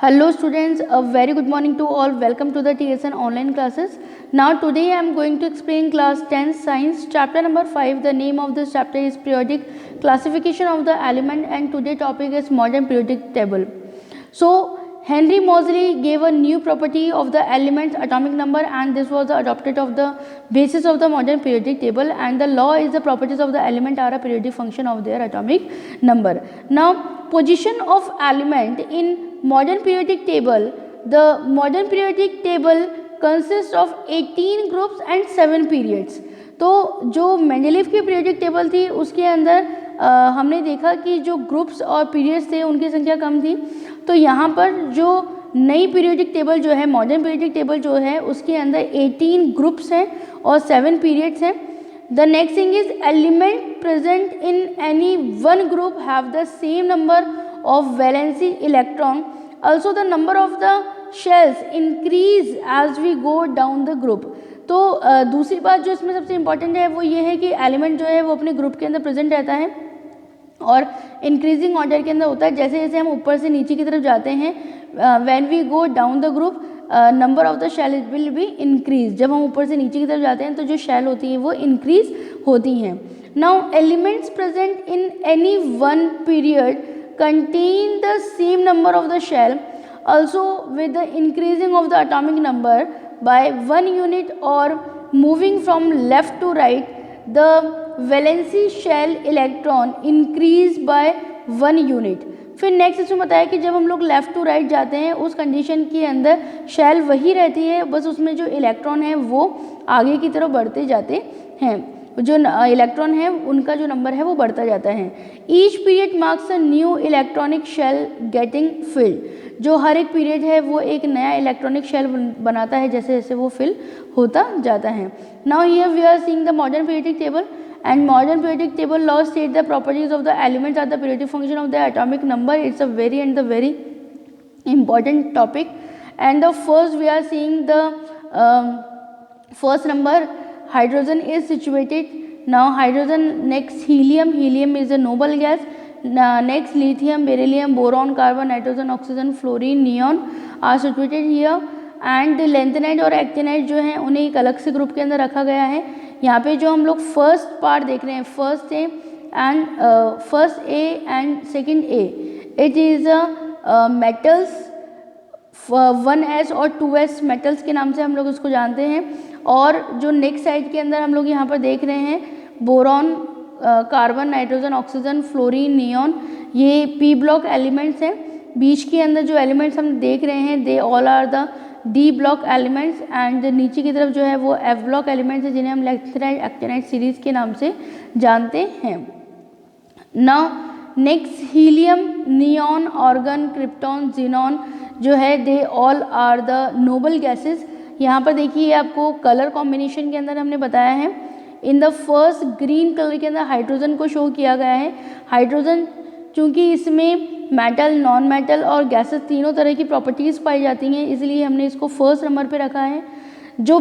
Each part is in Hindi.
Hello students, a very good morning to all. Welcome to the TSN online classes. Now today I am going to explain class 10 science chapter number 5. The name of this chapter is periodic classification of the element and today topic is modern periodic table. So Henry Moseley gave a new property of the elements atomic number and this was adopted of the basis of the modern periodic table, and the law is the properties of the element are a periodic function of their atomic number. Now position of element in modern periodic table. The modern periodic table consists of 18 groups and 7 periods. तो जो मेंडेलीव की पीरियोडिक टेबल थी उसके अंदर हमने देखा कि जो ग्रुप्स और पीरियड्स थे उनकी संख्या कम थी. तो यहाँ पर जो नई पीरियोडिक टेबल जो है, मॉडर्न पीरियोडिक टेबल जो है, उसके अंदर 18 ग्रुप्स हैं और 7 पीरियड्स हैं. The next thing is element present in any one group have the same number of valency electron. Also the number of the shells increase as we go down the group. तो दूसरी बात जो इसमें सबसे इम्पॉर्टेंट है वो ये है कि एलिमेंट जो है वो अपने ग्रुप के अंदर प्रेजेंट रहता है और इंक्रीजिंग ऑर्डर के अंदर होता है. जैसे जैसे हम ऊपर से नीचे की तरफ जाते हैं, when we go down the group number of the shell will be increase. जब हम ऊपर से नीचे की तरफ जाते हैं तो जो शेल होती हैं वो इंक्रीज होती हैं. Now elements present in any one period contain the same number of the shell, also with the increasing of the atomic number by 1 unit or moving from left to right, the valency shell electron increase by 1 unit. फिर नेक्स्ट इसमें बताया कि जब हम लोग लेफ़्ट टू राइट जाते हैं उस कंडीशन के अंदर शेल वही रहती है, बस उसमें जो इलेक्ट्रॉन है वो आगे की तरफ बढ़ते जाते हैं. जो इलेक्ट्रॉन है उनका जो नंबर है वो बढ़ता जाता है. Each period marks a new electronic shell getting filled. जो हर एक पीरियड है वो एक नया इलेक्ट्रॉनिक शेल बनाता है जैसे जैसे वो फिल होता जाता है. Now here we are seeing the modern periodic table and modern periodic table law state the properties of the elements are the periodic function of the atomic number. It's a very important topic. And the first we are seeing the first number, hydrogen is situated. Now hydrogen, next helium. Helium is a noble gas. Next lithium, beryllium, boron, carbon, nitrogen, oxygen, fluorine, neon are situated here. And lanthanide और actinide जो हैं उन्हें एक अलग से ग्रुप के अंदर रखा गया है. यहाँ पे जो हम लोग फर्स्ट पार्ट देख रहे हैं, first A and second A, it is metals. 1s और 2s मेटल्स के नाम से हम लोग उसको जानते हैं. और जो नेक्स्ट साइड के अंदर हम लोग यहाँ पर देख रहे हैं boron, carbon, nitrogen, oxygen, fluorine, neon, ये पी ब्लॉक एलिमेंट्स हैं. बीच के अंदर जो एलिमेंट्स हम देख रहे हैं they all are the D block elements and नीचे की तरफ जो है वो एफ ब्लॉक एलिमेंट्स हैं जिन्हें हम लैंथेनाइड एक्टिनाइड सीरीज के नाम से जानते हैं. Now next helium, neon, argon, krypton, xenon जो है they all are the noble gases. यहाँ पर देखिए आपको कलर कॉम्बिनेशन के अंदर हमने बताया है. In the first green colour के अंदर हाइड्रोजन को शो किया गया है. हाइड्रोजन चूँकि इसमें मेटल, नॉन मेटल और गैसेस तीनों तरह की प्रॉपर्टीज़ पाई जाती हैं इसलिए हमने इसको फर्स्ट नंबर पे रखा है. जो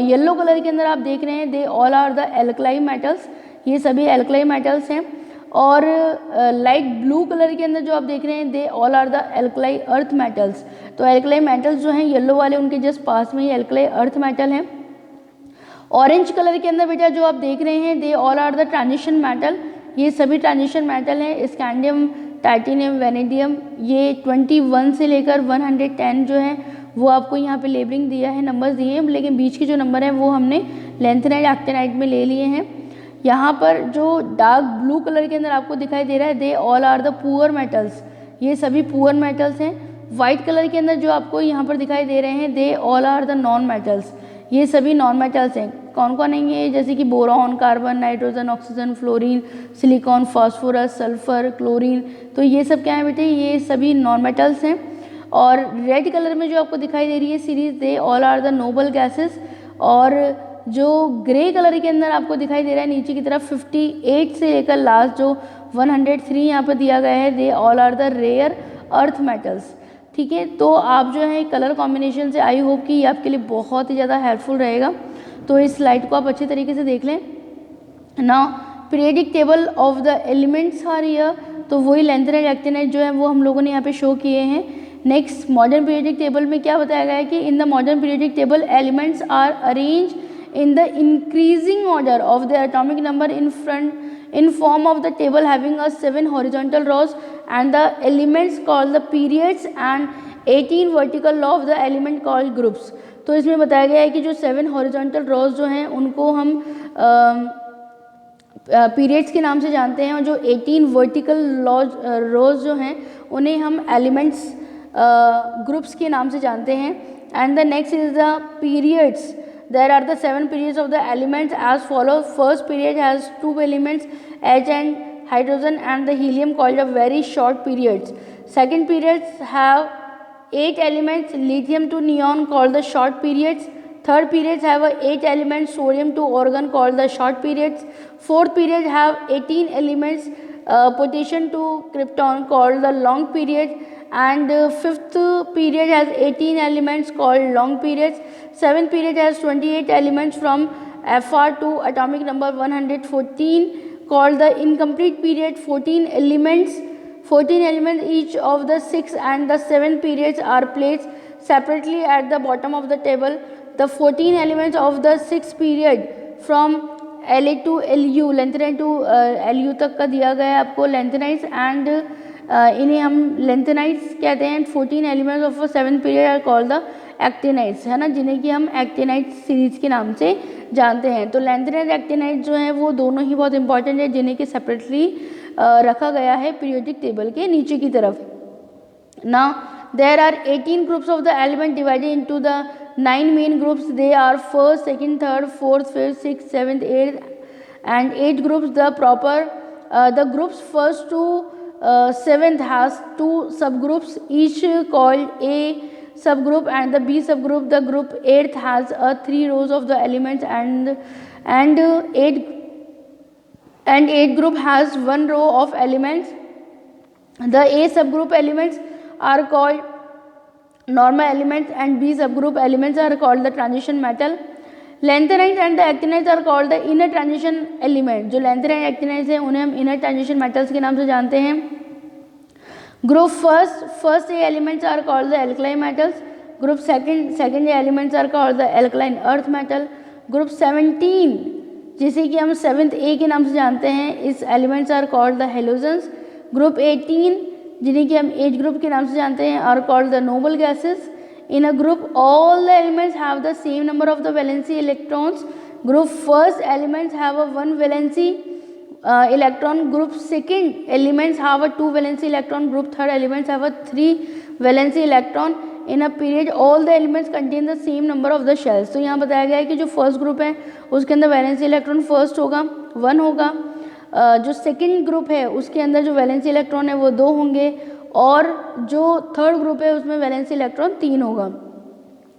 येलो कलर के अंदर आप देख रहे हैं they all are the alkali metals. ये सभी एल्कलाई मेटल्स हैं. और लाइट ब्लू कलर के अंदर जो आप देख रहे हैं they all are the alkali earth metals. तो एल्कलाई मेटल्स जो हैं येलो वाले उनके जस्ट पास में ही एल्कलाई अर्थ मेटल हैं. ऑरेंज कलर के अंदर बेटा जो आप देख रहे हैं they all are the transition metal. ये सभी ट्रांजिशन मेटल हैं. स्कैंडियम, टाइटेनियम, वेनेडियम, ये 21 से लेकर 110 जो है वो आपको यहाँ पे लेबलिंग दिया है, नंबर्स दिए हैं, लेकिन बीच के जो नंबर हैं वो हमने लैंथेनाइड एक्टिनाइड में ले लिए हैं. यहाँ पर जो डार्क ब्लू कलर के अंदर आपको दिखाई दे रहा है they all are the poor metals. ये सभी पुअर मेटल्स हैं. वाइट कलर के अंदर जो आपको यहाँ पर दिखाई दे रहे हैं they all are the non metals. ये सभी नॉन मेटल्स हैं. कौन कौन हैं ये? जैसे कि boron, carbon, nitrogen, oxygen, fluorine, silicon, phosphorus, sulphur, chlorine. तो ये सब क्या है बेटे? ये सभी नॉन मेटल्स हैं. और रेड कलर में जो आपको दिखाई दे रही है series they all are the noble gases. और जो ग्रे कलर के अंदर आपको दिखाई दे रहा है नीचे की तरफ 58 से लेकर लास्ट जो 103 यहाँ पर दिया गया है they all are the rare earth metals. ठीक है, तो आप जो है कलर कॉम्बिनेशन से आई होप कि ये आपके लिए बहुत ही ज़्यादा हेल्पफुल रहेगा. तो इस स्लाइड को आप अच्छे तरीके से देख लें. Now periodic table of the elements are here. तो वही लैंथेनाइड एक्टिनाइड जो है वो हम लोगों ने यहाँ पे शो किए हैं। नेक्स्ट मॉडर्न पीरियोडिक टेबल में क्या बताया गया है कि in the modern periodic table elements are arrange in the increasing order of their atomic number in form of the table having a 7 horizontal rows and the elements called the periods and 18 vertical row of the element called groups। तो इसमें बताया गया है कि जो 7 horizontal rows जो हैं उनको हम पीरियड्स के नाम से जानते हैं और जो 18 वर्टिकल रोज जो हैं उन्हें हम एलिमेंट्स ग्रुप्स के नाम से जानते हैं। And the next is the periods. There are the 7 periods of the elements as follows. First period has 2 elements, H and hydrogen and the helium, called a very short periods. Second periods have 8 elements, lithium to neon, called the short periods. Third periods have 8 elements, sodium to argon, called the short periods. Fourth period have 18 elements, potassium to krypton, called the long period. And fifth period has 18 elements, called long periods. Seventh period has 28 elements from Fr to atomic number 114, called the incomplete period. 14 elements each of the 6 and the 7 periods are placed separately at the bottom of the table. The 14 elements of the 6th period from La to Lu, lengthenite to Lu तक का दिया गया है आपको lengthenites, and इन्हें हम लेंथेनाइट्स कहते हैं। 14 elements of 7th period are called the actinides, है ना, जिन्हें कि हम एक्टिनाइट सीरीज के नाम से जानते हैं। तो लेंथेनाइट एक्टिनाइट जो हैं वो दोनों ही बहुत इंपॉर्टेंट है, जिन्हें कि सेपरेटली रखा गया है पीरियोडिक टेबल के नीचे की तरफ। Now there are 18 groups of the element divided into the 9 main groups. They are first, second, third, fourth, fifth, sixth, seventh, eighth and 8 groups. The groups first to 7th has 2 subgroups, each called A subgroup and the B subgroup. The group 8th has 3 rows of the elements and 8 group has 1 row of elements. The A subgroup elements are called normal elements and B subgroup elements are called the transition metal. Lanthanides and the actinides are called the inner transition element। जो lanthanide actinides हैं उन्हें हम inner transition metals के नाम से जानते हैं। Group first A elements are called the alkali metals. Group second A elements are called the alkaline earth metal. Group 17 जिसे कि हम 7th A के नाम से जानते हैं, इस elements are called the halogens. Group 18 जिन्हें कि हम H group के नाम से जानते हैं are called the noble gases. In a group all the elements have the same number of the valency electrons. Group first elements have a 1 valency electron. Group second elements have a 2 valency electron. Group third elements have a 3 valency electron. In a period all the elements contain the same number of the shells। तो यहाँ बताया गया है कि जो फर्स्ट ग्रुप है उसके अंदर वैलेंसी इलेक्ट्रॉन फर्स्ट होगा 1 होगा, जो सेकंड ग्रुप है उसके अंदर जो वैलेंसी इलेक्ट्रॉन है वो 2 होंगे, और जो थर्ड ग्रुप है उसमें वैलेंसी इलेक्ट्रॉन 3 होगा।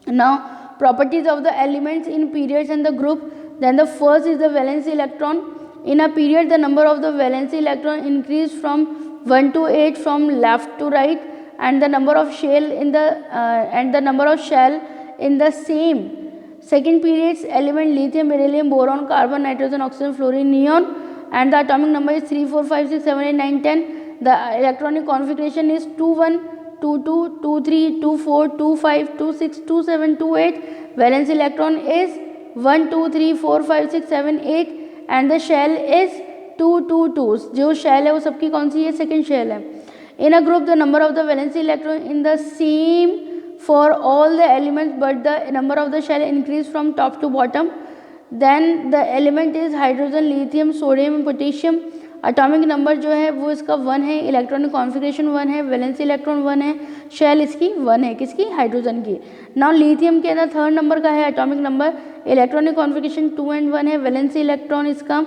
Now properties of the elements in periods and the group. Then the first is the valency electron. In a period the number of the valency electron increase from 1 to 8 from left to right, and the number of shell in the same second periods element lithium, beryllium, boron, carbon, nitrogen, oxygen, fluorine, neon, and the atomic number is 3 4 5 6 7 8 9 10. The electronic configuration is 2 1 2 2 2 3 2 4 2 5 2 6 2 7 2 8. Valence electron is 1 2 3 4 5 6 7 8 and the shell is 2 2 2। जो shell है वो सबकी कौन सी है? सेकेंड shell है। In a group the number of the valence electron in the same for all the elements but the number of the shell increase from top to bottom. Then the element is hydrogen, lithium, sodium, potassium. Atomic number जो है वो इसका 1 है, इलेक्ट्रॉनिक कॉन्फ़िगरेशन 1 है, वैलेंसी इलेक्ट्रॉन 1 है, शेल इसकी 1 है, किसकी? हाइड्रोजन की। नाउ लिथियम के अंदर थर्ड नंबर का है atomic number, electronic configuration 2 and 1 है, वैलेंसी इलेक्ट्रॉन इसका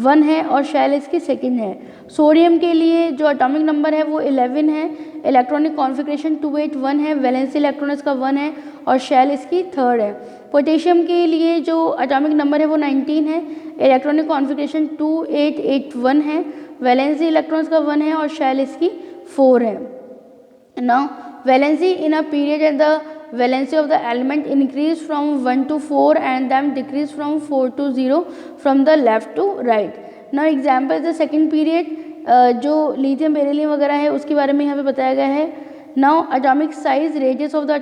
1 है और शेल इसकी सेकंड है। सोडियम के लिए जो एटॉमिक नंबर है वो 11 है, इलेक्ट्रॉनिक कॉन्फ़िगरेशन 281 है, वैलेंसी इलेक्ट्रॉन इसका 1 है और शेल इसकी थर्ड है। पोटेशियम के लिए जो एटॉमिक नंबर है वो 19 है, इलेक्ट्रॉनिक कॉन्फ़िगरेशन 2881 है, वैलेंसी इलेक्ट्रॉन्स का 1 है और शेल इसकी 4 है। Now valency in a period and the valency of the element increase from 1 to 4 and then decrease from 4 to 0 from the left to right. Now example is the second period. जो लिथियम बेरिलियम वगैरह है उसके बारे में यहाँ पे बताया गया है। Now atomic size radius of the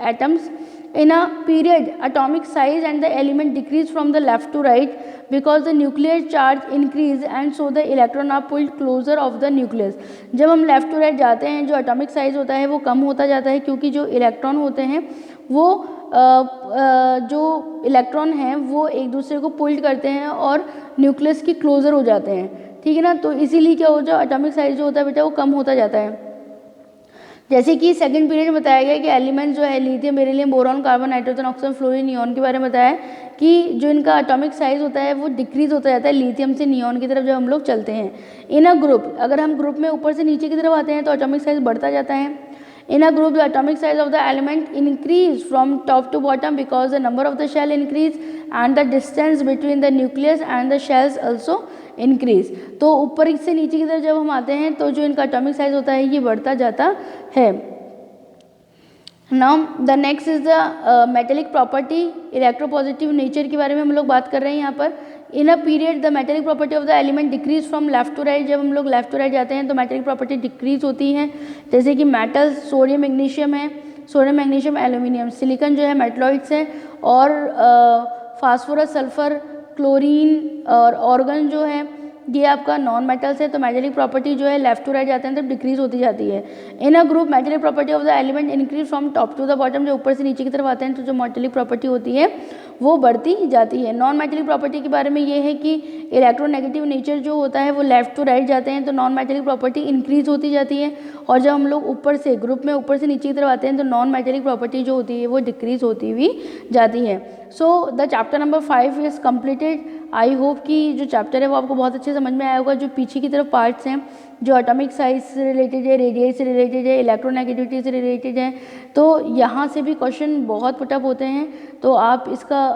atoms in a period atomic size and the element decrease from the left to right because the nuclear charge increase and so the electron are pulled closer of the nucleus। जब हम लेफ्ट टू राइट जाते हैं जो एटॉमिक साइज होता है वो कम होता जाता है क्योंकि जो इलेक्ट्रॉन होते हैं वो जो इलेक्ट्रॉन हैं वो एक दूसरे को पुल्ड करते हैं और न्यूक्लियस की क्लोजर हो जाते हैं, ठीक है ना। तो इसीलिए क्या हो जाए एटॉमिक साइज जो होता है बेटा वो कम होता जाता है। जैसे कि सेकंड पीरियड में बताया गया कि एलिमेंट जो है lithium beryllium boron carbon nitrogen oxygen fluorine neon के बारे में बताया कि जो इनका एटॉमिक साइज होता है वो डिक्रीज होता जाता है लिथियम से नियॉन की तरफ जब हम लोग चलते हैं। इन अ ग्रुप अगर हम ग्रुप में ऊपर से नीचे की तरफ आते हैं तो एटॉमिक साइज बढ़ता जाता है। In a group, the atomic size of the element increase from top to bottom because the number of the shell increase and the distance between the nucleus and the shells also increase। तो ऊपर से नीचे की तरफ जब हम आते हैं तो जो इनका एटॉमिक साइज होता है ये बढ़ता जाता है। Now the next is the metallic property, electropositive nature के बारे में हम लोग बात कर रहे हैं यहाँ पर। In a period the metallic property of the element decrease from left to right. जब हम लोग लेफ्ट टू राइट जाते हैं तो मेटेलिक प्रॉपर्टी डिक्रीज होती है। जैसे कि मेटल्स सोडियम मैग्नीशियम है, सोडियम मैग्नीशियम एल्यूमिनियम, सिलिकॉन जो है मेटलॉइड्स है और फास्फोरस सल्फर क्लोरीन और ऑर्गन जो है ये आपका नॉन मेटल्स है। तो मेटेलिक प्रॉपर्टी जो है लेफ्ट टू राइट जाते हैं तो डिक्रीज होती जाती है। In a group metallic property of the element increase from top to the bottom. जो ऊपर से नीचे की तरफ आते हैं तो जो मेटेलिक प्रॉपर्टी होती है वो बढ़ती जाती है। नॉन मेटेलिक प्रॉपर्टी के बारे में ये है कि इलेक्ट्रोनेगेटिव नेचर जो होता है वो लेफ्ट टू राइट जाते हैं तो नॉन मेटेलिक प्रॉपर्टी इंक्रीज होती जाती है और जब हम लोग ऊपर से ग्रुप में ऊपर से नीचे की तरफ आते हैं तो नॉन मेटेलिक प्रॉपर्टी जो होती है वो डिक्रीज होती हुई जाती है। So the chapter number 5 is completed. I hope कि जो चैप्टर है वो आपको बहुत अच्छे समझ में आया होगा। जो पीछे की तरफ पार्ट्स हैं जो एटॉमिक साइज से रिलेटेड है, रेडियस से रिलेटेड है, इलेक्ट्रोनेगेटिविटी से रिलेटेड है, तो यहाँ से भी क्वेश्चन बहुत पुटअप होते हैं। तो आप इसका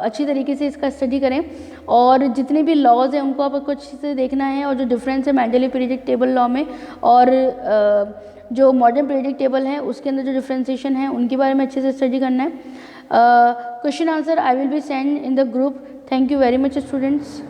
अच्छी तरीके से इसका स्टडी करें और जितने भी लॉज हैं उनको आपको अच्छे से देखना है और जो डिफरेंस है मेंडली पीरियोडिक टेबल लॉ में और जो मॉडर्न पीरियोडिक टेबल है उसके अंदर जो डिफ्रेंसिएशन है उनके बारे में अच्छे से स्टडी करना है। Question answer I will be send in the group. Thank you very much students.